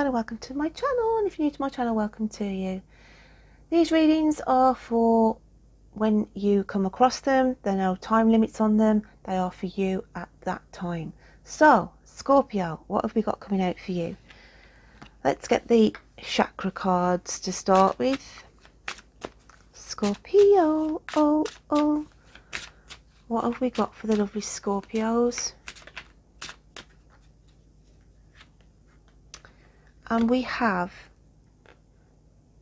everyone and welcome to my channel, and if you're new to my channel, welcome to you. These readings are for when you come across them. There are no time limits on them. They are for you at that time. So Scorpio, what have we got coming out for you? Let's get the chakra cards to start with. Scorpio, oh, what have we got for the lovely Scorpios? And we have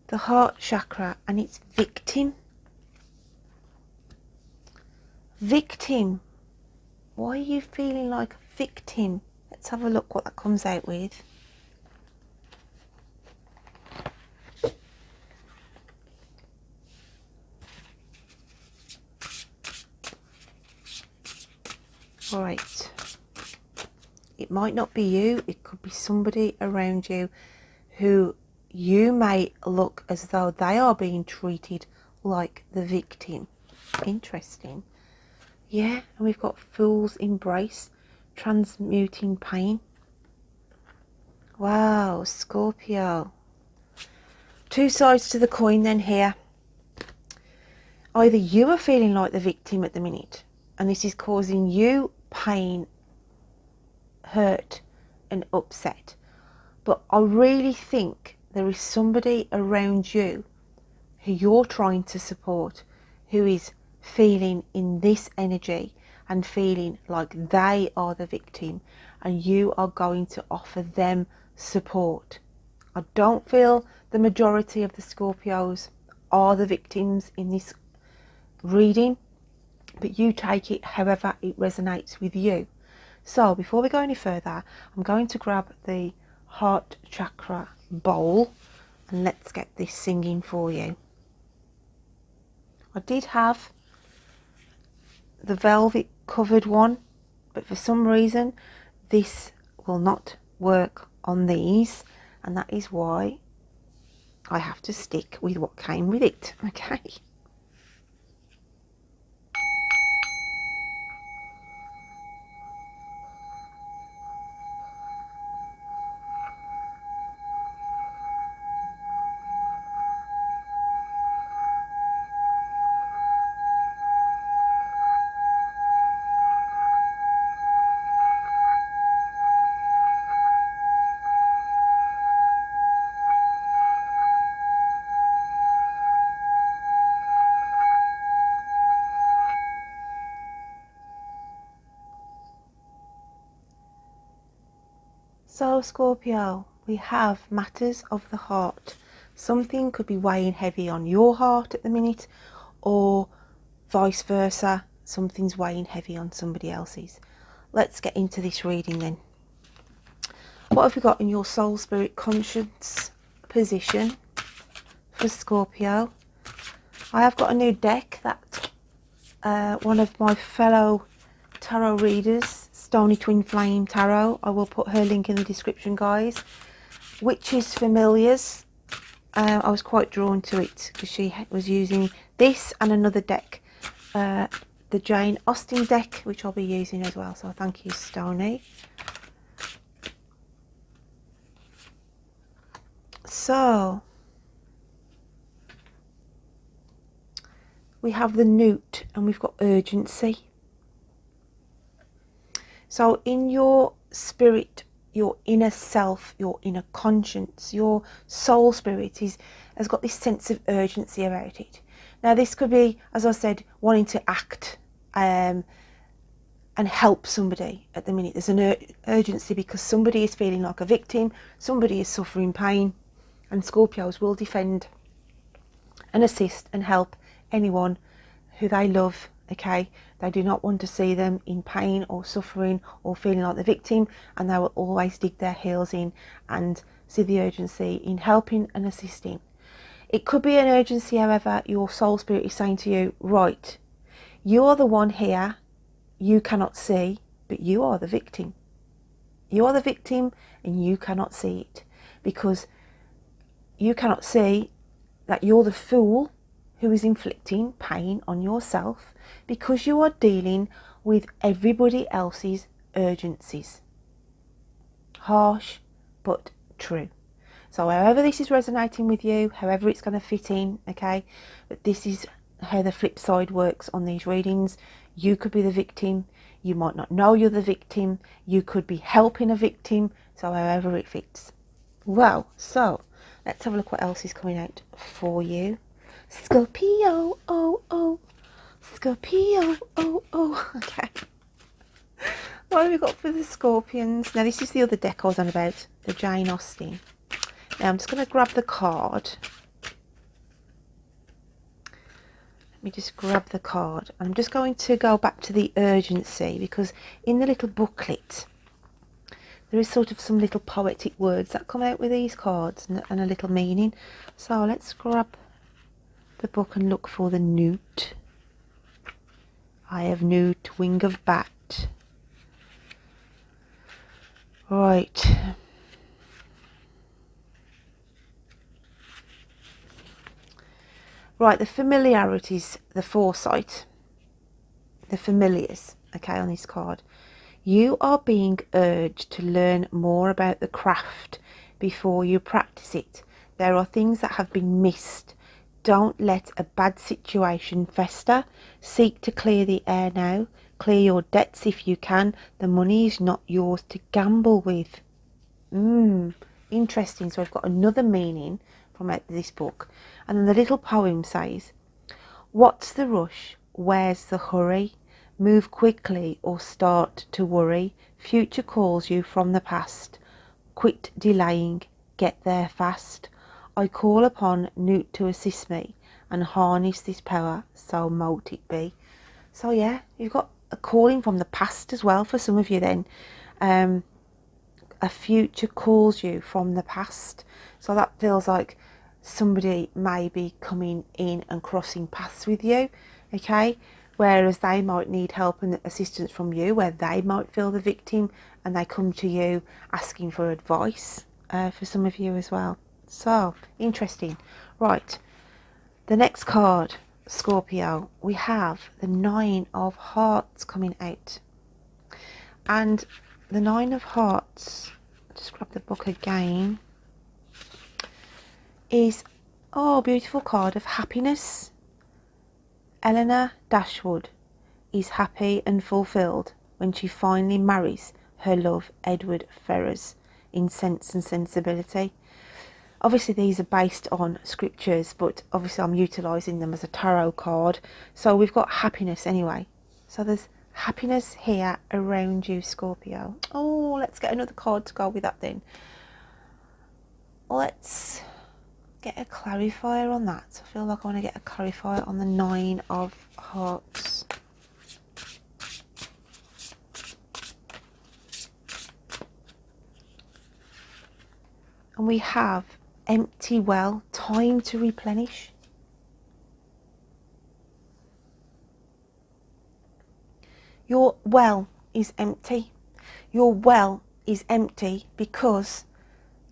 the heart chakra, and it's victim. Victim. Why are you feeling like a victim? Let's have a look what that comes out with. Alright. It might not be you. It could be somebody around you who you may look as though they are being treated like the victim. Interesting. Yeah, and we've got Fool's Embrace, transmuting pain. Wow, Scorpio. Two sides to the coin then here. Either you are feeling like the victim at the minute, and this is causing you pain, hurt and upset. But I really think there is somebody around you who you're trying to support, who is feeling in this energy and feeling like they are the victim, and you are going to offer them support. I don't feel the majority of the Scorpios are the victims in this reading, but you take it however it resonates with you. So before we go any further, I'm going to grab the heart chakra bowl and let's get this singing for you. I did have the velvet covered one, but for some reason this will not work on these, and that is why I have to stick with what came with it. Okay. So Scorpio, we have matters of the heart. Something could be weighing heavy on your heart at the minute, or vice versa, something's weighing heavy on somebody else's. Let's get into this reading then. What have we got in your soul, spirit, conscience position for Scorpio? I have got a new deck that one of my fellow tarot readers, Stony Twin Flame Tarot, I will put her link in the description, guys. Witches Familiars. I was quite drawn to it because she was using this and another deck, the Jane Austen deck, which I'll be using as well. So thank you, Stony. So we have the Newt and we've got urgency. So in your spirit, your inner self, your inner conscience, your soul spirit has got this sense of urgency about it. Now this could be, as I said, wanting to act and help somebody at the minute. There's an urgency because somebody is feeling like a victim, somebody is suffering pain, and Scorpios will defend and assist and help anyone who they love. Okay, they do not want to see them in pain or suffering or feeling like the victim, and they will always dig their heels in and see the urgency in helping and assisting. It could be an urgency, however, your soul spirit is saying to you, right, you are the one here, you cannot see, but you are the victim. You are the victim and you cannot see it, because you cannot see that you're the fool who is inflicting pain on yourself, because you are dealing with everybody else's urgencies. Harsh, but true. So however this is resonating with you, however it's going to fit in, okay, but this is how the flip side works on these readings. You could be the victim, you might not know you're the victim, you could be helping a victim, so however it fits. Well, so let's have a look what else is coming out for you. Scorpio, oh, oh. Scorpio, oh, oh. Okay. What have we got for the Scorpions? Now, this is the other deck I was on about, the Jane Austen. Now, I'm just going to grab the card. Let me just grab the card. I'm just going to go back to the urgency, because in the little booklet, there is sort of some little poetic words that come out with these cards and a little meaning. So let's grab the book and look for the newt. Eye of newt, wing of bat. Right. Right, the familiarities, the foresight, the familiars, okay, on this card. You are being urged to learn more about the craft before you practice it. There are things that have been missed. Don't let a bad situation fester. Seek to clear the air now. Clear your debts if you can. The money is not yours to gamble with. Interesting. So I've got another meaning from this book. And then the little poem says, what's the rush? Where's the hurry? Move quickly or start to worry. Future calls you from the past. Quit delaying. Get there fast. I call upon Newt to assist me and harness this power, so mote it be. So yeah, you've got a calling from the past as well for some of you then. A future calls you from the past. So that feels like somebody may be coming in and crossing paths with you, okay? Whereas they might need help and assistance from you, where they might feel the victim and they come to you asking for advice for some of you as well. So, interesting. Right, the next card, Scorpio, we have the Nine of Hearts coming out. And the Nine of Hearts, just grab the book again, is, oh, beautiful card of happiness. Eleanor Dashwood is happy and fulfilled when she finally marries her love, Edward Ferrars, in Sense and Sensibility. Obviously these are based on scriptures, but obviously I'm utilising them as a tarot card. So we've got happiness anyway. So there's happiness here around you, Scorpio. Oh, let's get another card to go with that then. Let's get a clarifier on that. I feel like I want to get a clarifier on the Nine of Hearts. And we have empty well, time to replenish. Your well is empty. Your well is empty because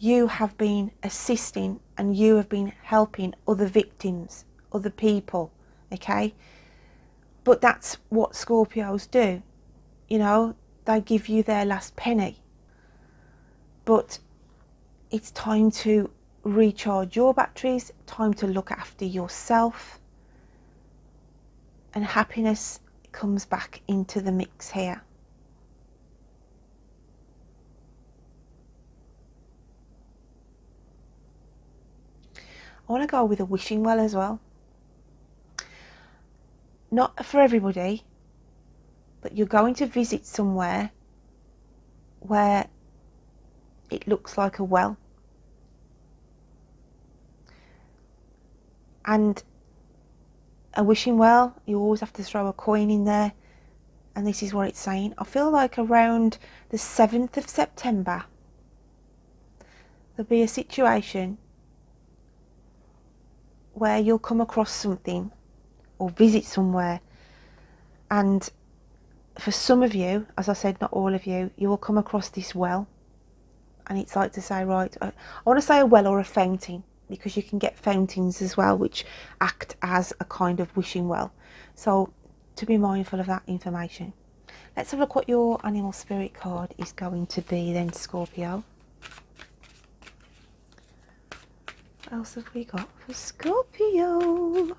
you have been assisting and you have been helping other victims, other people, okay? But that's what Scorpios do. You know, they give you their last penny. But it's time to recharge your batteries, time to look after yourself, and happiness comes back into the mix here. I want to go with a wishing well as well. Not for everybody, but you're going to visit somewhere where it looks like a well. And a wishing well, you always have to throw a coin in there. And this is what it's saying. I feel like around the 7th of September, there'll be a situation where you'll come across something or visit somewhere. And for some of you, as I said, not all of you, you will come across this well. And it's like to say, right, I want to say a well or a fountain, because you can get fountains as well, which act as a kind of wishing well. So to be mindful of that information. Let's have a look what your animal spirit card is going to be then, Scorpio. What else have we got for Scorpio? And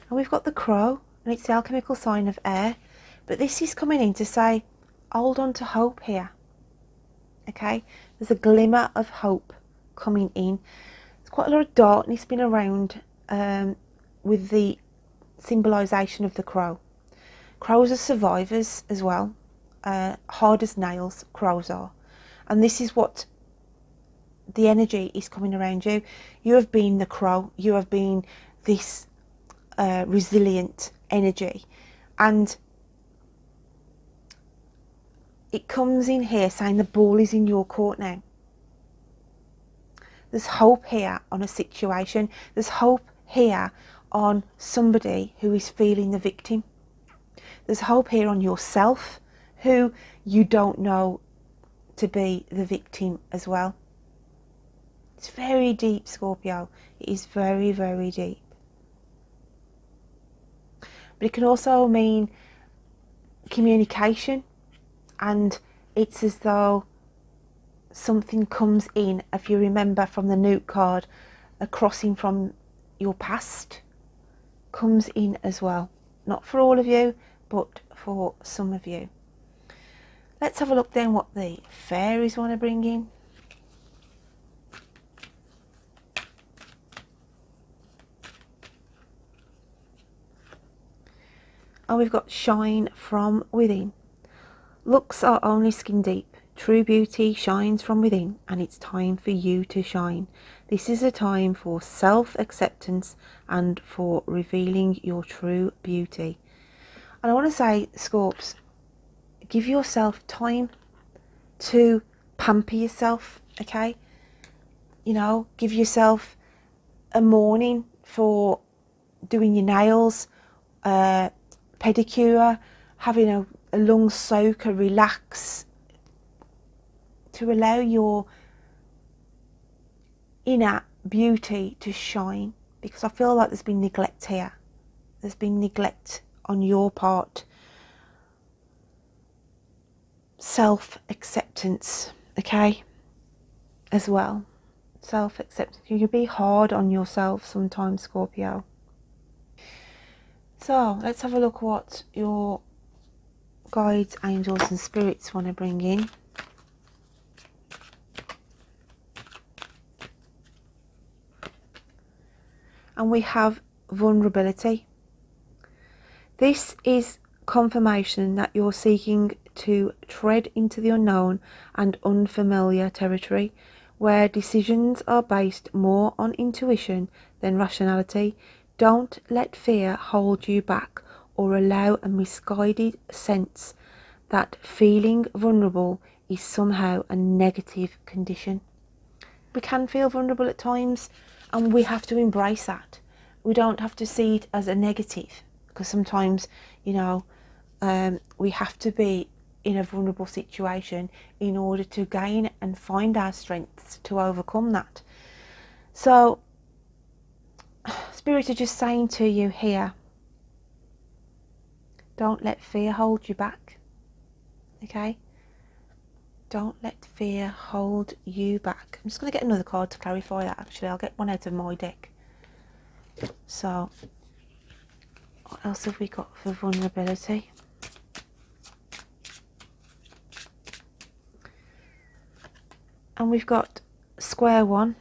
we've got the crow, and it's the alchemical sign of air. But this is coming in to say, hold on to hope here. Okay? There's a glimmer of hope coming in. There's quite a lot of darkness been around with the symbolisation of the crow. Crows are survivors as well. Hard as nails, crows are. And this is what the energy is coming around you. You have been the crow. You have been this resilient energy. And it comes in here saying the ball is in your court now. There's hope here on a situation. There's hope here on somebody who is feeling the victim. There's hope here on yourself, who you don't know to be the victim as well. It's very deep, Scorpio. It is very, very deep. But it can also mean communication, and it's as though something comes in, if you remember from the Newt card, a crossing from your past comes in as well. Not for all of you, but for some of you. Let's have a look then what the fairies want to bring in. And we've got shine from within. Looks are only skin deep. True beauty shines from within, and it's time for you to shine. This is a time for self-acceptance and for revealing your true beauty. And I want to say, Scorps, give yourself time to pamper yourself, okay? You know, give yourself a morning for doing your nails, pedicure, having a long soak, a relax, to allow your inner beauty to shine, because I feel like there's been neglect here. There's been neglect on your part. Self-acceptance, okay, as well. Self-acceptance. You can be hard on yourself sometimes, Scorpio. So let's have a look what your guides, angels and spirits want to bring in. And we have vulnerability. This is confirmation that you're seeking to tread into the unknown and unfamiliar territory, where decisions are based more on intuition than rationality. Don't let fear hold you back or allow a misguided sense that feeling vulnerable is somehow a negative condition. We can feel vulnerable at times, and we have to embrace that. We don't have to see it as a negative, because sometimes, you know, we have to be in a vulnerable situation in order to gain and find our strengths to overcome that. So Spirit are just saying to you here, don't let fear hold you back, okay? Don't let fear hold you back. I'm just going to get another card to clarify that, actually. I'll get one out of my deck. So, what else have we got for vulnerability? And we've got square one.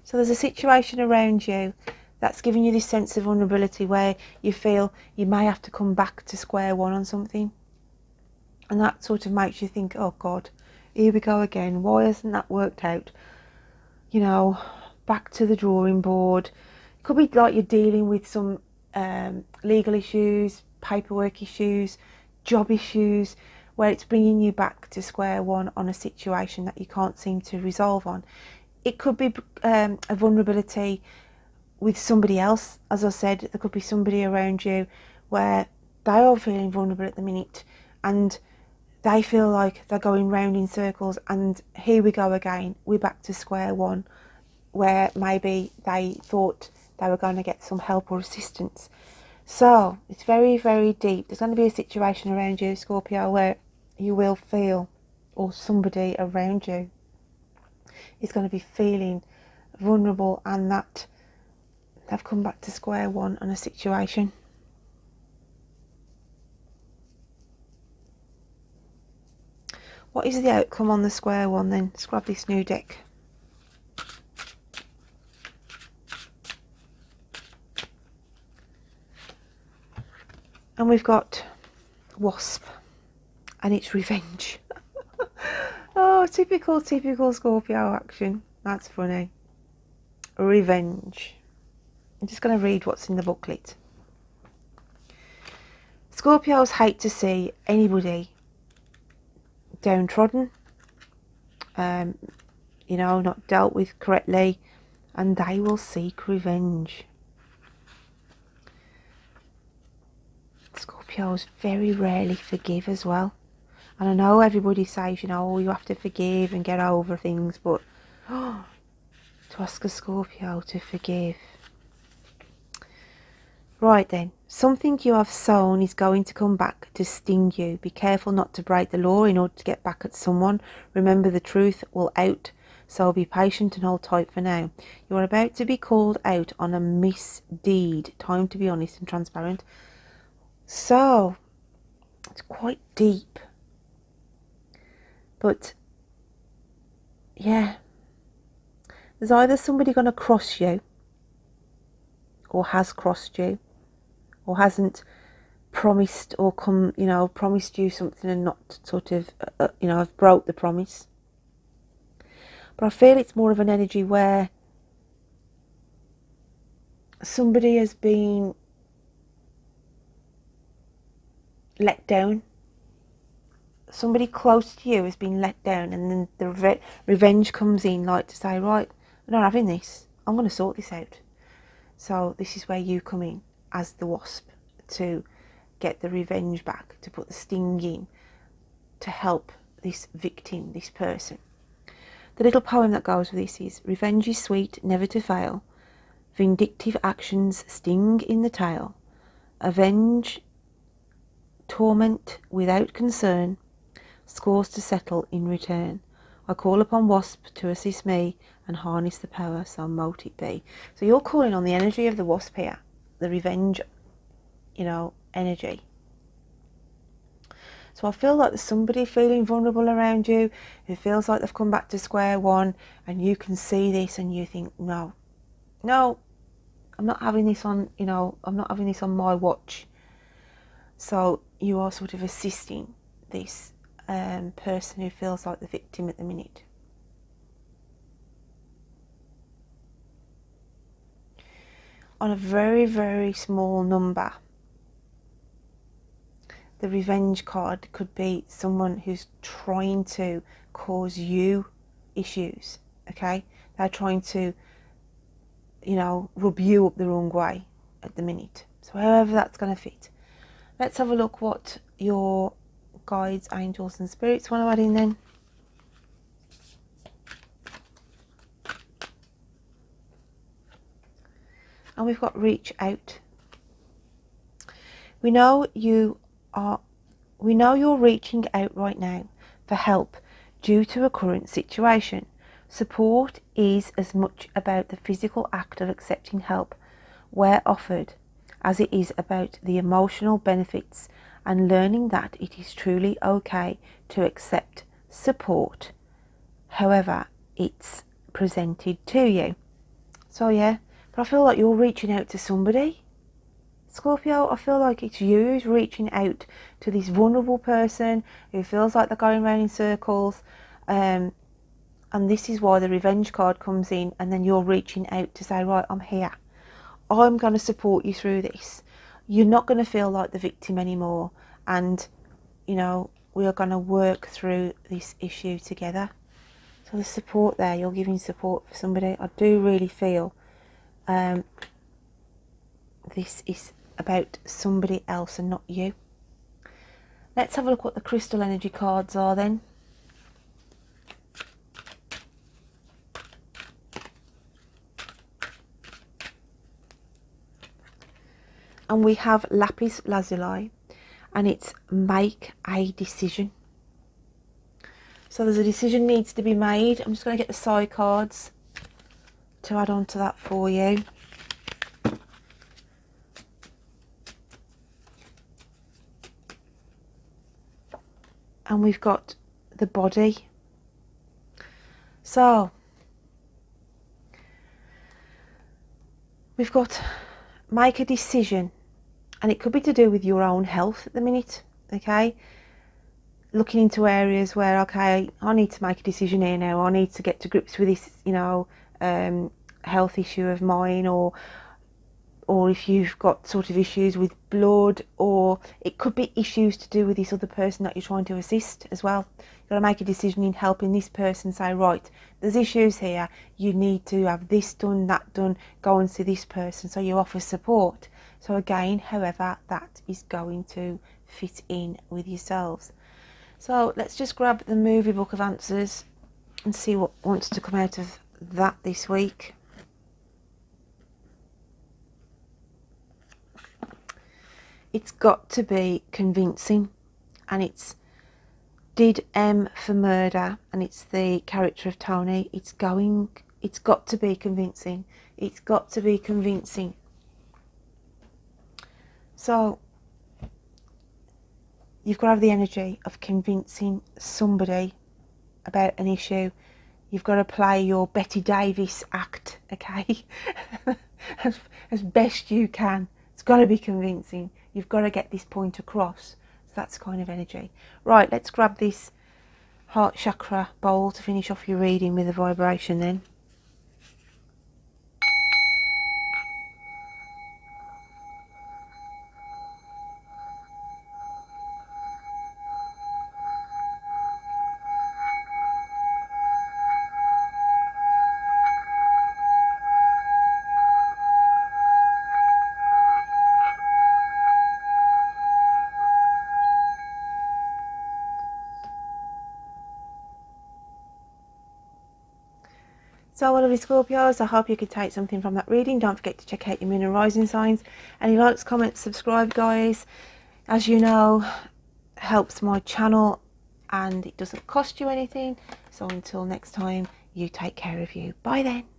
So there's a situation around you that's giving you this sense of vulnerability where you feel you may have to come back to square one on something. And that sort of makes you think, oh God, here we go again. Why hasn't that worked out? You know, back to the drawing board. It could be like you're dealing with some legal issues, paperwork issues, job issues, where it's bringing you back to square one on a situation that you can't seem to resolve on. It could be a vulnerability with somebody else. As I said, there could be somebody around you where they are feeling vulnerable at the minute, and they feel like they're going round in circles, and here we go again. We're back to square one, where maybe they thought they were going to get some help or assistance. So it's very, very deep. There's going to be a situation around you, Scorpio, where you will feel, or somebody around you is going to be feeling vulnerable, and that they've come back to square one on a situation. What is the outcome on the square one then? Let's grab this new deck. And we've got Wasp, and it's revenge. Oh, typical Scorpio action. That's funny. Revenge. I'm just going to read what's in the booklet. Scorpios hate to see anybody downtrodden, you know, not dealt with correctly, and they will seek revenge. Scorpios very rarely forgive as well. And I know everybody says, you know, oh, you have to forgive and get over things, but to ask a Scorpio to forgive. Right then, something you have sown is going to come back to sting you. Be careful not to break the law in order to get back at someone. Remember, the truth will out, so be patient and hold tight for now. You are about to be called out on a misdeed. Time to be honest and transparent. So, it's quite deep. But, yeah. There's either somebody going to cross you, or has crossed you, or hasn't promised or promised you something and not sort of, have broke the promise. But I feel it's more of an energy where somebody has been let down. Somebody close to you has been let down, and then the revenge comes in, like to say, right, I'm not having this. I'm going to sort this out. So this is where you come in as the Wasp to get the revenge back, to put the sting in, to help this victim, this person. The little poem that goes with this is: revenge is sweet, never to fail. Vindictive actions sting in the tail. Avenge torment without concern. Scores to settle in return. I call upon Wasp to assist me and harness the power, so mote it be. So you're calling on the energy of the Wasp here, the revenge, energy. So I feel like there's somebody feeling vulnerable around you who feels like they've come back to square one, and you can see this and you think, no, I'm not having this on, I'm not having this on my watch. So you are sort of assisting this person who feels like the victim at the minute. On a very, very small number, the revenge card could be someone who's trying to cause you issues, okay? They're trying to, rub you up the wrong way at the minute. So however that's going to fit. Let's have a look what your guides, angels and spirits want to add in then. And we've got reach out. We know you're reaching out right now for help due to a current situation. Support is as much about the physical act of accepting help where offered as it is about the emotional benefits and learning that it is truly okay to accept support however it's presented to you. So yeah, but I feel like you're reaching out to somebody, Scorpio. I feel like it's you who's reaching out to this vulnerable person who feels like they're going around in circles, and this is why the revenge card comes in, and then you're reaching out to say, right, I'm here. I'm going to support you through this. You're not going to feel like the victim anymore, and we are going to work through this issue together. So the support there, you're giving support for somebody. I do really feel this is about somebody else and not you. Let's have a look what the crystal energy cards are then. And we have lapis lazuli, and it's make a decision. So there's a decision needs to be made. I'm just going to get the side cards to add on to that for you. And we've got the body. So we've got make a decision, and it could be to do with your own health at the minute, okay? Looking into areas where, okay, I need to make a decision here now. I need to get to grips with this, you know, health issue of mine, or if you've got sort of issues with blood, or it could be issues to do with this other person that you're trying to assist as well. You've got to make a decision in helping this person, say, right, there's issues here, you need to have this done, that done, go and see this person, so you offer support. So again, however that is going to fit in with yourselves. So let's just grab the movie book of answers and see what wants to come out of that this week. It's got to be convincing, and it's did M for murder, and it's the character of Tony. It's got to be convincing. It's got to be convincing. So you've got to have the energy of convincing somebody about an issue. You've got to play your Betty Davis act, okay? as best you can. It's got to be convincing. You've got to get this point across. So that's kind of energy. Right, let's grab this heart chakra bowl to finish off your reading with a vibration then. So lovely Scorpios, I hope you could take something from that reading. Don't forget to check out your moon and rising signs. Any likes, comments, subscribe guys. As you know, helps my channel and it doesn't cost you anything. So until next time, you take care of you. Bye then.